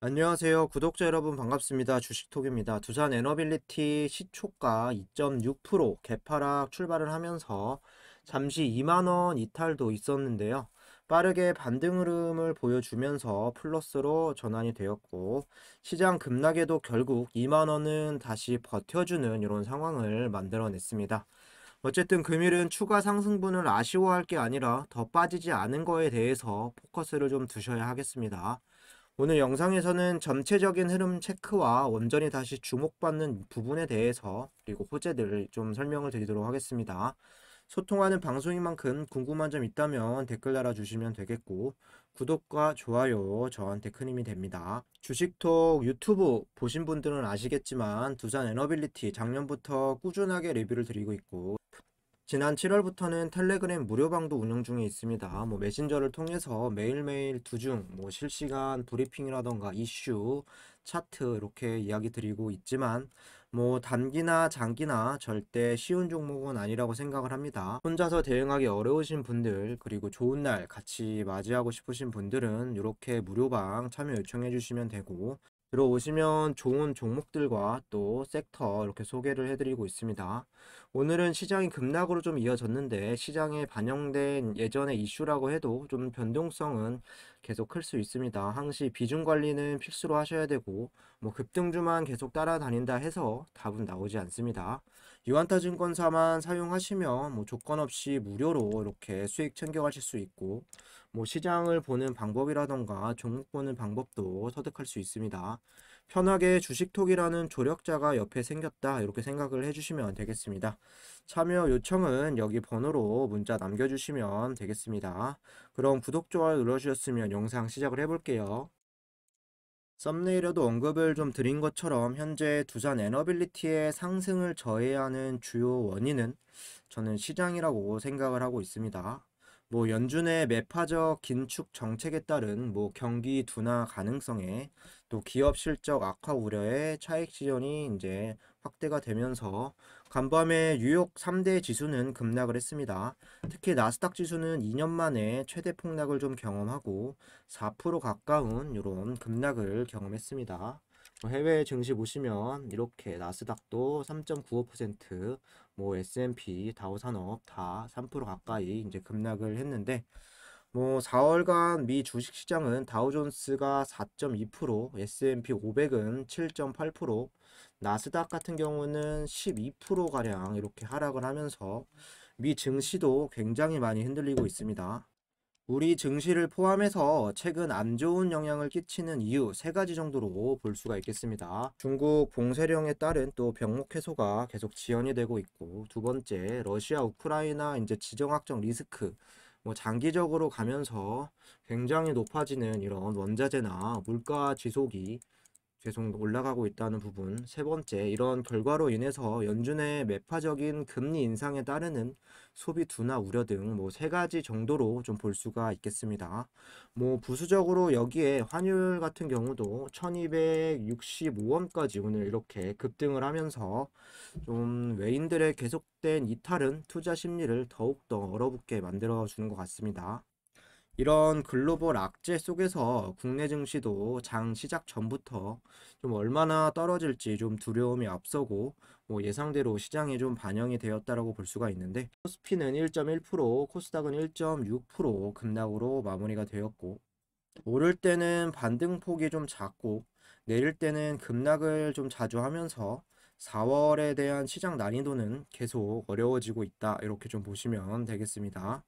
안녕하세요. 구독자 여러분 반갑습니다. 주식톡입니다. 두산 에너빌리티 시초가 2.6% 개파락 출발을 하면서 잠시 2만원 이탈도 있었는데요. 빠르게 반등 흐름을 보여주면서 플러스로 전환이 되었고, 시장 급락에도 결국 2만원은 다시 버텨주는 이런 상황을 만들어냈습니다. 어쨌든 금일은 추가 상승분을 아쉬워할 게 아니라 더 빠지지 않은 거에 대해서 포커스를 좀 두셔야 하겠습니다. 오늘 영상에서는 전체적인 흐름 체크와 온전히 다시 주목받는 부분에 대해서 그리고 호재들을 좀 설명을 드리도록 하겠습니다. 소통하는 방송인 만큼 궁금한 점 있다면 댓글 달아주시면 되겠고, 구독과 좋아요 저한테 큰 힘이 됩니다. 주식톡 유튜브 보신 분들은 아시겠지만 두산 에너빌리티 작년부터 꾸준하게 리뷰를 드리고 있고, 지난 7월부터는 텔레그램 무료방도 운영 중에 있습니다. 메신저를 통해서 매일매일 두중 실시간 브리핑이라던가 이슈, 차트 이렇게 이야기 드리고 있지만 단기나 장기나 절대 쉬운 종목은 아니라고 생각을 합니다. 혼자서 대응하기 어려우신 분들 그리고 좋은 날 같이 맞이하고 싶으신 분들은 이렇게 무료방 참여 요청해 주시면 되고, 들어오시면 좋은 종목들과 또 섹터 이렇게 소개를 해드리고 있습니다. 오늘은 시장이 급락으로 좀 이어졌는데 시장에 반영된 예전의 이슈라고 해도 좀 변동성은 계속 클 수 있습니다. 항시 비중 관리는 필수로 하셔야 되고 급등주만 계속 따라다닌다 해서 답은 나오지 않습니다. 유한타증권사만 사용하시면 조건 없이 무료로 이렇게 수익 챙겨가실 수 있고, 시장을 보는 방법이라던가 종목 보는 방법도 터득할 수 있습니다. 편하게 주식톡이라는 조력자가 옆에 생겼다 이렇게 생각을 해주시면 되겠습니다. 참여 요청은 여기 번호로 문자 남겨주시면 되겠습니다. 그럼 구독, 좋아요 눌러주셨으면 영상 시작을 해볼게요. 썸네일에도 언급을 좀 드린 것처럼 현재 두산 에너빌리티의 상승을 저해하는 주요 원인은 저는 시장이라고 생각을 하고 있습니다. 연준의 매파적 긴축 정책에 따른 경기 둔화 가능성에 또 기업 실적 악화 우려에 차익 실현이 이제 확대가 되면서 간밤에 뉴욕 3대 지수는 급락을 했습니다. 특히 나스닥 지수는 2년 만에 최대 폭락을 좀 경험하고 4% 가까운 이런 급락을 경험했습니다. 해외 증시 보시면 이렇게 나스닥도 3.95%, S&P, 다우산업 다 3% 가까이 이제 급락을 했는데, 4월간 미 주식시장은 다우존스가 4.2%, S&P 500은 7.8%, 나스닥 같은 경우는 12%가량 이렇게 하락을 하면서 미 증시도 굉장히 많이 흔들리고 있습니다. 우리 증시를 포함해서 최근 안 좋은 영향을 끼치는 이유 세 가지 정도로 볼 수가 있겠습니다. 중국 봉쇄령에 따른 또 병목 해소가 계속 지연이 되고 있고, 두 번째 러시아 우크라이나 이제 지정학적 리스크 장기적으로 가면서 굉장히 높아지는 이런 원자재나 물가 지속이 계속 올라가고 있다는 부분. 세 번째, 이런 결과로 인해서 연준의 매파적인 금리 인상에 따르는 소비 둔화 우려 등 세 가지 정도로 좀 볼 수가 있겠습니다. 부수적으로 여기에 환율 같은 경우도 1265원까지 오늘 이렇게 급등을 하면서 좀 외인들의 계속된 이탈은 투자 심리를 더욱더 얼어붙게 만들어 주는 것 같습니다. 이런 글로벌 악재 속에서 국내 증시도 장 시작 전부터 좀 얼마나 떨어질지 좀 두려움이 앞서고 예상대로 시장에 좀 반영이 되었다라고 볼 수가 있는데, 코스피는 1.1%, 코스닥은 1.6% 급락으로 마무리가 되었고, 오를 때는 반등폭이 좀 작고 내릴 때는 급락을 좀 자주 하면서 4월에 대한 시장 난이도는 계속 어려워지고 있다 이렇게 좀 보시면 되겠습니다.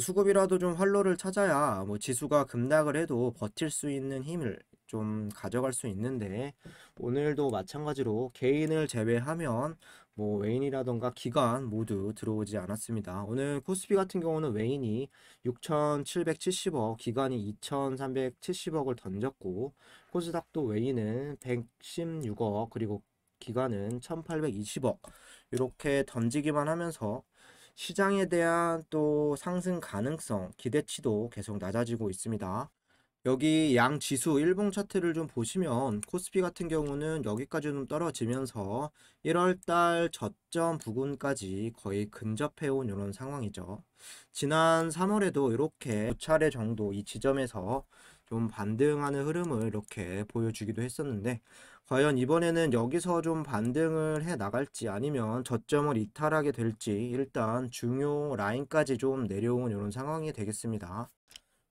수급이라도 좀 활로를 찾아야 지수가 급락을 해도 버틸 수 있는 힘을 좀 가져갈 수 있는데, 오늘도 마찬가지로 개인을 제외하면 외인이라던가 기관 모두 들어오지 않았습니다. 오늘 코스피 같은 경우는 외인이 6,770억, 기관이 2,370억을 던졌고, 코스닥도 외인은 116억, 그리고 기관은 1,820억 이렇게 던지기만 하면서 시장에 대한 또 상승 가능성, 기대치도 계속 낮아지고 있습니다. 여기 양 지수 일봉 차트를 좀 보시면 코스피 같은 경우는 여기까지 좀 떨어지면서 1월달 저점 부근까지 거의 근접해 온 이런 상황이죠. 지난 3월에도 이렇게 두 차례 정도 이 지점에서 좀 반등하는 흐름을 이렇게 보여주기도 했었는데, 과연 이번에는 여기서 좀 반등을 해 나갈지 아니면 저점을 이탈하게 될지 일단 중요 라인까지 좀 내려온 이런 상황이 되겠습니다.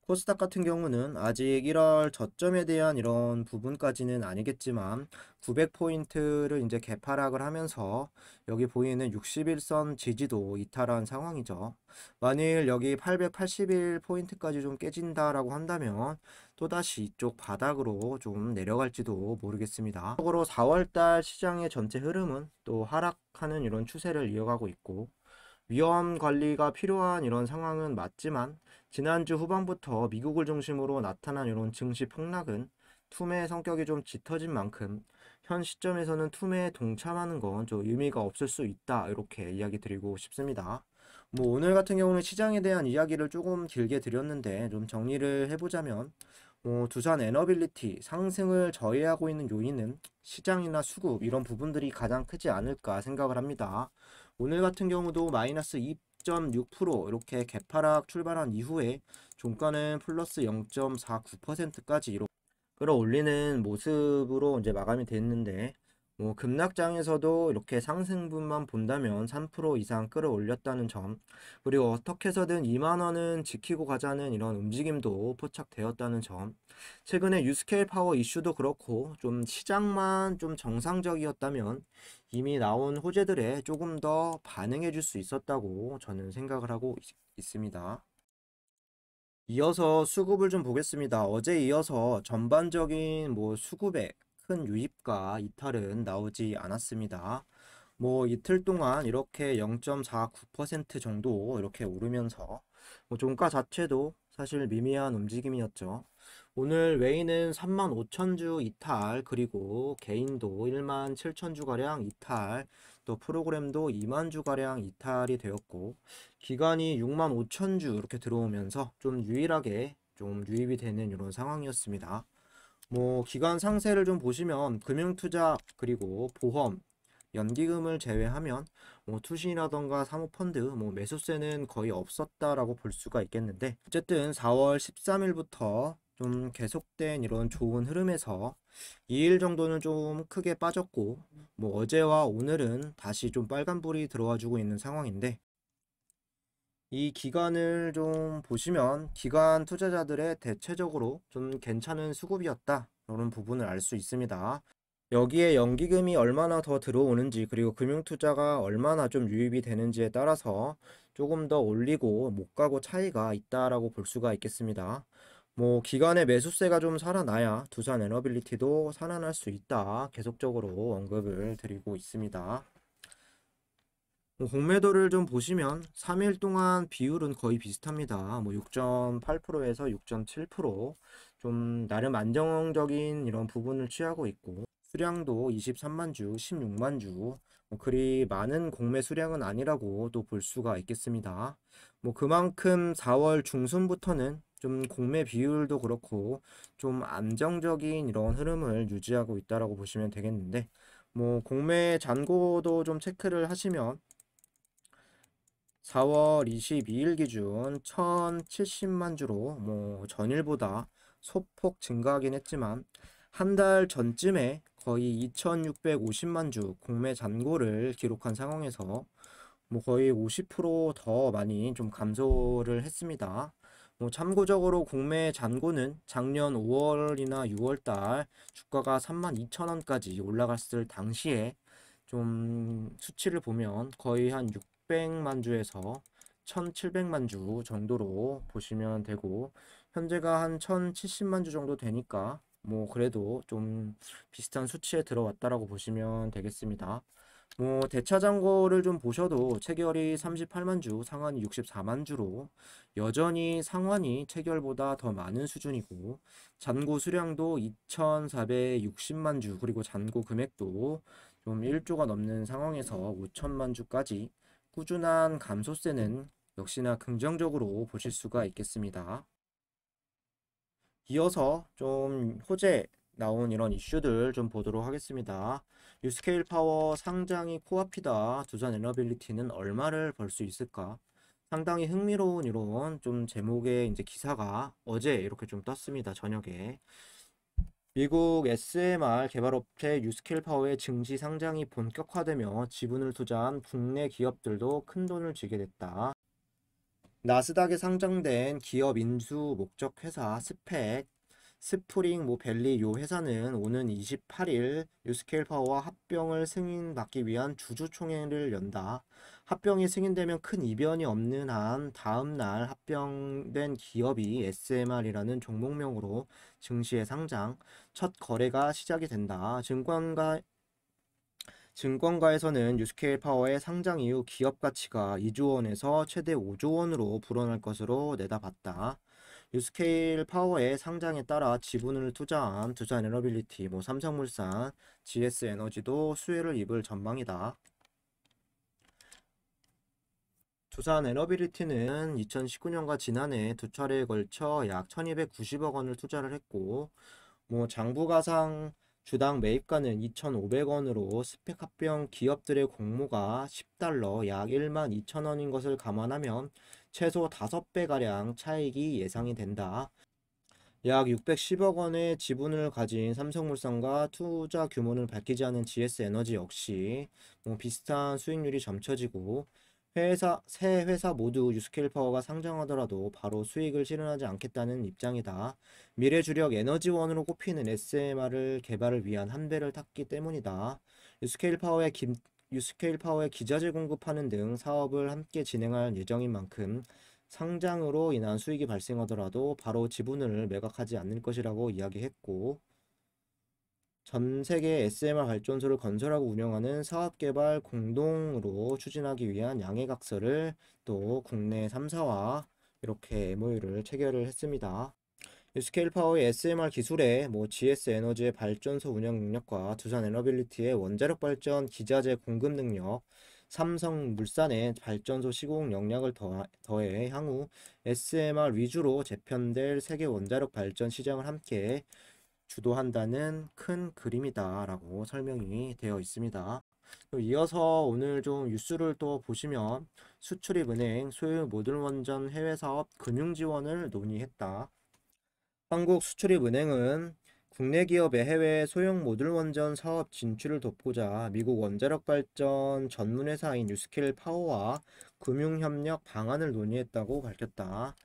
코스닥 같은 경우는 아직 1월 저점에 대한 이런 부분까지는 아니겠지만 900포인트를 이제 개파락을 하면서 여기 보이는 61선 지지도 이탈한 상황이죠. 만일 여기 881포인트까지 좀 깨진다라고 한다면 또다시 이쪽 바닥으로 좀 내려갈지도 모르겠습니다. 참고로 4월달 시장의 전체 흐름은 또 하락하는 이런 추세를 이어가고 있고, 위험 관리가 필요한 이런 상황은 맞지만 지난주 후반부터 미국을 중심으로 나타난 이런 증시 폭락은 투매 성격이 좀 짙어진 만큼 현 시점에서는 투매에 동참하는 건 좀 의미가 없을 수 있다, 이렇게 이야기 드리고 싶습니다. 뭐 오늘 같은 경우는 시장에 대한 이야기를 조금 길게 드렸는데 좀 정리를 해보자면, 두산 에너빌리티 상승을 저해하고 있는 요인은 시장이나 수급 이런 부분들이 가장 크지 않을까 생각을 합니다. 오늘 같은 경우도 마이너스 2.6% 이렇게 개파락 출발한 이후에 종가는 플러스 0.49%까지 이렇게 끌어올리는 모습으로 이제 마감이 됐는데, 급락장에서도 이렇게 상승분만 본다면 3% 이상 끌어올렸다는 점, 그리고 어떻게 해서든 2만 원은 지키고 가자는 이런 움직임도 포착되었다는 점, 최근에 유스케일 파워 이슈도 그렇고 좀 시장만 좀 정상적이었다면 이미 나온 호재들에 조금 더 반응해 줄 수 있었다고 저는 생각을 하고 있습니다. 이어서 수급을 좀 보겠습니다. 어제 이어서 전반적인 수급에 큰 유입과 이탈은 나오지 않았습니다. 이틀 동안 이렇게 0.49% 정도 이렇게 오르면서 종가 자체도 사실 미미한 움직임이었죠. 오늘 외인은 35,000주 이탈, 그리고 개인도 17,000주가량 이탈, 또 프로그램도 2만 주가량 이탈이 되었고, 기관이 65,000주 이렇게 들어오면서 좀 유일하게 좀 유입이 되는 이런 상황이었습니다. 기관 상세를 좀 보시면 금융투자 그리고 보험, 연기금을 제외하면 투신이라던가 사모펀드 매수세는 거의 없었다라고 볼 수가 있겠는데, 어쨌든 4월 13일부터 좀 계속된 이런 좋은 흐름에서 2일 정도는 좀 크게 빠졌고, 어제와 오늘은 다시 좀 빨간불이 들어와 주고 있는 상황인데, 이 기간을 좀 보시면 기관 투자자들의 대체적으로 좀 괜찮은 수급이었다, 이런 부분을 알 수 있습니다. 여기에 연기금이 얼마나 더 들어오는지, 그리고 금융투자가 얼마나 좀 유입이 되는지에 따라서 조금 더 올리고 못 가고 차이가 있다라고 볼 수가 있겠습니다. 기관의 매수세가 좀 살아나야 두산 에너빌리티도 살아날 수 있다, 계속적으로 언급을 드리고 있습니다. 공매도를 좀 보시면 3일 동안 비율은 거의 비슷합니다. 6.8%에서 6.7%좀 나름 안정적인 이런 부분을 취하고 있고, 수량도 23만 주, 16만 주, 그리 많은 공매 수량은 아니라고 또 볼 수가 있겠습니다. 그만큼 4월 중순부터는 좀 공매 비율도 그렇고 좀 안정적인 이런 흐름을 유지하고 있다라고 보시면 되겠는데, 공매 잔고도 좀 체크를 하시면 4월 22일 기준 1070만 주로 전일보다 소폭 증가하긴 했지만 한 달 전쯤에 거의 2650만 주 공매 잔고를 기록한 상황에서 거의 50%더 많이 좀 감소를 했습니다. 참고적으로 공매 잔고는 작년 5월이나 6월 달 주가가 32,000원까지 올라갔을 당시에 좀 수치를 보면 거의 한 600만 주에서 1700만 주 정도로 보시면 되고, 현재가 한 1070만 주 정도 되니까 그래도 좀 비슷한 수치에 들어왔다라고 보시면 되겠습니다. 대차 잔고를 좀 보셔도 체결이 38만 주, 상환이 64만 주로 여전히 상환이 체결보다 더 많은 수준이고, 잔고 수량도 2,460만 주, 그리고 잔고 금액도 좀 1조가 넘는 상황에서 5천만 주까지 꾸준한 감소세는 역시나 긍정적으로 보실 수가 있겠습니다. 이어서 좀 호재 나온 이런 이슈들 좀 보도록 하겠습니다. 유스케일 파워 상장이 코앞이다. 두산 에너빌리티는 얼마를 벌 수 있을까? 상당히 흥미로운 이런 좀 제목의 이제 기사가 어제 이렇게 좀 떴습니다. 저녁에. 미국 SMR 개발업체 유스케일파워의 증시 상장이 본격화되며 지분을 투자한 국내 기업들도 큰 돈을 쥐게 됐다. 나스닥에 상장된 기업 인수 목적 회사 스펙, 스프링 밸리 요 회사는 오는 28일 유스케일 파워와 합병을 승인받기 위한 주주총회를 연다. 합병이 승인되면 큰 이변이 없는 한 다음 날 합병된 기업이 SMR이라는 종목명으로 증시에 상장, 첫 거래가 시작이 된다. 증권가에서는 유스케일 파워의 상장 이후 기업 가치가 2조 원에서 최대 5조 원으로 불어날 것으로 내다봤다. 유스케일 파워의 상장에 따라 지분을 투자한 두산 에너빌리티, 삼성물산, GS 에너지도 수혜를 입을 전망이다. 두산 에너빌리티는 2019년과 지난해 두 차례에 걸쳐 약 1290억 원을 투자를 했고, 장부가상 주당 매입가는 2,500원으로 스펙 합병 기업들의 공모가 10달러 약 1만 2천 원인 것을 감안하면 최소 5배가량 차익이 예상이 된다. 약 610억 원의 지분을 가진 삼성물산과 투자 규모는 밝히지 않은 GS에너지 역시 비슷한 수익률이 점쳐지고 세 회사 모두 유스케일 파워가 상장하더라도 바로 수익을 실현하지 않겠다는 입장이다. 미래 주력 에너지원으로 꼽히는 SMR을 개발을 위한 한 배를 탔기 때문이다. 유스케일 파워에 기자재 공급하는 등 사업을 함께 진행할 예정인 만큼 상장으로 인한 수익이 발생하더라도 바로 지분을 매각하지 않을 것이라고 이야기했고, 전 세계 SMR 발전소를 건설하고 운영하는 사업개발 공동으로 추진하기 위한 양해각서를 또 국내 3사와 이렇게 MOU를 체결을 했습니다. 유스케일 파워의 SMR 기술에 GS 에너지의 발전소 운영 능력과 두산 에너빌리티의 원자력 발전 기자재 공급 능력, 삼성물산의 발전소 시공 역량을 더해 향후 SMR 위주로 재편될 세계 원자력 발전 시장을 함께 주도한다는 큰 그림이다 라고 설명이 되어 있습니다. 또 이어서 오늘 좀 뉴스를 또 보시면 수출입은행 소유 모듈 원전 해외 사업 금융 지원을 논의했다. 한국수출입은행은 국내 기업의 해외 소형 모듈 원전 사업 진출을 돕고자 미국 원자력 발전 전문 회사인 유스케일 파워와 금융협력 방안을 논의했다고 밝혔다.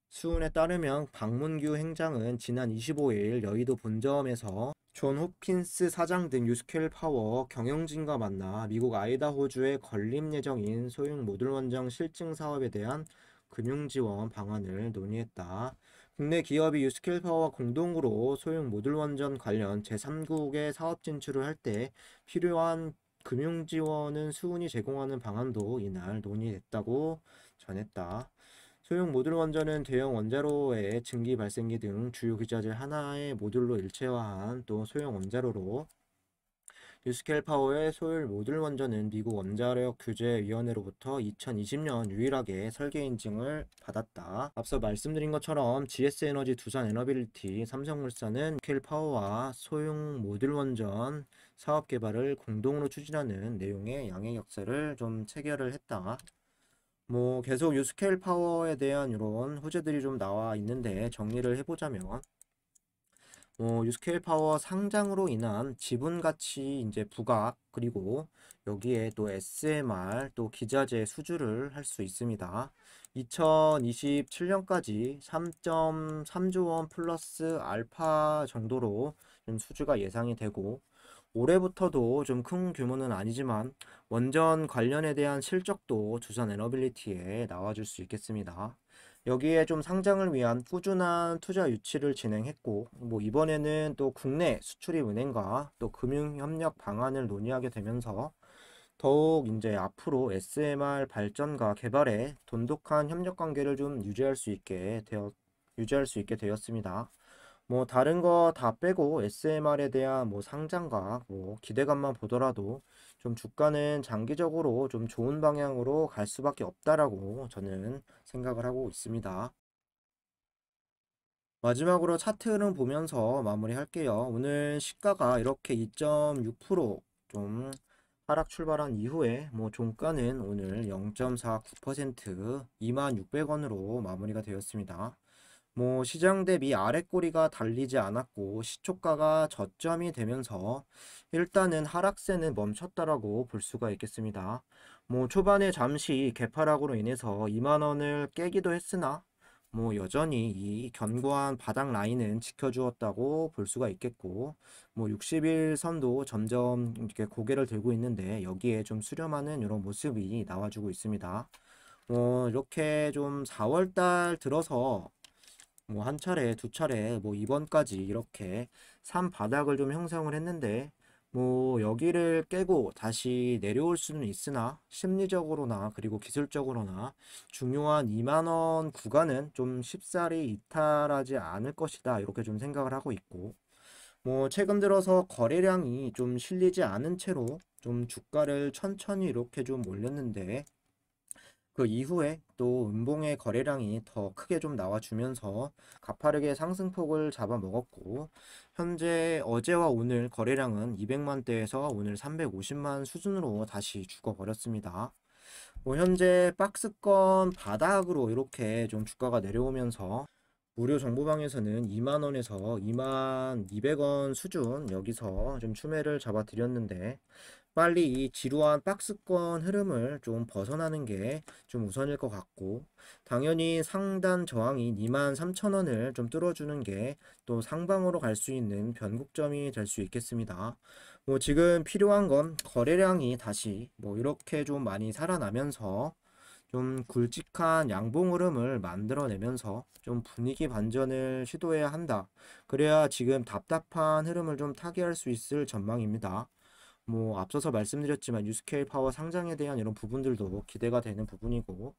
수은에 따르면 박문규 행장은 지난 25일 여의도 본점에서 존 홉킨스 사장 등 유스케일 파워 경영진과 만나 미국 아이다호주에 건립 예정인 소형 모듈 원전 실증 사업에 대한 금융 지원 방안을 논의했다. 국내 기업이 유스케일 파워와 공동으로 소형 모듈 원전 관련 제3국의 사업 진출을 할 때 필요한 금융 지원은 수은이 제공하는 방안도 이날 논의됐다고 전했다. 소형 모듈 원전은 대형 원자로의 증기 발생기 등 주요 기자재 하나의 모듈로 일체화한 또 소형 원자로로 유스케일 파워의 소형 모듈 원전은 미국 원자력 규제위원회로부터 2020년 유일하게 설계 인증을 받았다. 앞서 말씀드린 것처럼 GS 에너지, 두산 에너빌리티, 삼성물산은 유스케일 파워와 소형 모듈 원전 사업 개발을 공동으로 추진하는 내용의 양해 역서를 좀 체결을 했다. 계속 유스케일 파워에 대한 이런 호재들이 좀 나와 있는데 정리를 해보자면 유스케일 파워 상장으로 인한 지분 가치 이제 부각 그리고 여기에 또 SMR 또 기자재 수주를 할 수 있습니다. 2027년까지 3.3조 원 플러스 알파 정도로 좀 수주가 예상이 되고 올해부터도 좀 큰 규모는 아니지만 원전 관련에 대한 실적도 두산 에너빌리티에 나와줄 수 있겠습니다. 여기에 좀 상장을 위한 꾸준한 투자 유치를 진행했고, 이번에는 또 국내 수출입은행과 또 금융협력 방안을 논의하게 되면서 더욱 이제 앞으로 SMR 발전과 개발에 돈독한 협력 관계를 좀 유지할 수 있게 되었습니다. 다른 거 다 빼고 SMR에 대한 상장과 기대감만 보더라도 좀 주가는 장기적으로 좀 좋은 방향으로 갈 수밖에 없다라고 저는 생각을 하고 있습니다. 마지막으로 차트 흐름 보면서 마무리할게요. 오늘 시가가 이렇게 2.6%좀 하락 출발한 이후에 종가는 오늘 0.49% 26,600원으로 마무리가 되었습니다. 시장 대비 아랫꼬리가 달리지 않았고 시초가가 저점이 되면서 일단은 하락세는 멈췄다라고 볼 수가 있겠습니다. 초반에 잠시 개파락으로 인해서 2만 원을 깨기도 했으나 여전히 이 견고한 바닥 라인은 지켜주었다고 볼 수가 있겠고 60일 선도 점점 이렇게 고개를 들고 있는데 여기에 좀 수렴하는 이런 모습이 나와주고 있습니다. 이렇게 좀 4월 달 들어서 한 차례, 두 차례, 이번까지 이렇게 산 바닥을 좀 형성을 했는데, 여기를 깨고 다시 내려올 수는 있으나, 심리적으로나, 그리고 기술적으로나, 중요한 2만원 구간은 좀 쉽사리 이탈하지 않을 것이다. 이렇게 좀 생각을 하고 있고, 최근 들어서 거래량이 좀 실리지 않은 채로 좀 주가를 천천히 이렇게 좀 올렸는데, 그 이후에 또 음봉의 거래량이 더 크게 좀 나와주면서 가파르게 상승폭을 잡아먹었고 현재 어제와 오늘 거래량은 200만대에서 오늘 350만 수준으로 다시 죽어버렸습니다. 현재 박스권 바닥으로 이렇게 좀 주가가 내려오면서 무료 정보방에서는 2만원에서 2만 200원 수준 여기서 좀 추매를 잡아드렸는데 빨리 이 지루한 박스권 흐름을 좀 벗어나는 게 좀 우선일 것 같고 당연히 상단 저항이 23,000원을 좀 뚫어주는 게 또 상방으로 갈 수 있는 변곡점이 될 수 있겠습니다. 지금 필요한 건 거래량이 다시 이렇게 좀 많이 살아나면서 좀 굵직한 양봉 흐름을 만들어내면서 좀 분위기 반전을 시도해야 한다. 그래야 지금 답답한 흐름을 좀 타개할 수 있을 전망입니다. 앞서서 말씀드렸지만 유스케일 파워 상장에 대한 이런 부분들도 기대가 되는 부분이고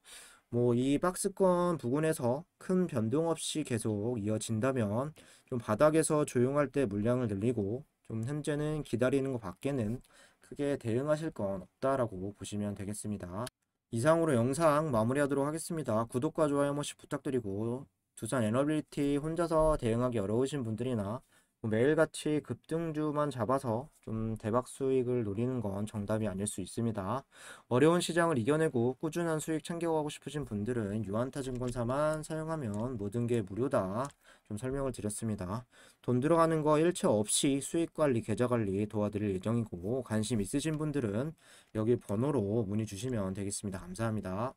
이 박스권 부근에서 큰 변동 없이 계속 이어진다면 좀 바닥에서 조용할 때 물량을 늘리고 좀 현재는 기다리는 것 밖에는 크게 대응하실 건 없다라고 보시면 되겠습니다. 이상으로 영상 마무리하도록 하겠습니다. 구독과 좋아요 한 번씩 부탁드리고 두산 에너빌리티 혼자서 대응하기 어려우신 분들이나 매일같이 급등주만 잡아서 좀 대박 수익을 노리는 건 정답이 아닐 수 있습니다. 어려운 시장을 이겨내고 꾸준한 수익 챙겨가고 싶으신 분들은 유한타증권사만 사용하면 모든 게 무료다. 좀 설명을 드렸습니다. 돈 들어가는 거 일체 없이 수익관리, 계좌관리 도와드릴 예정이고 관심 있으신 분들은 여기 번호로 문의 주시면 되겠습니다. 감사합니다.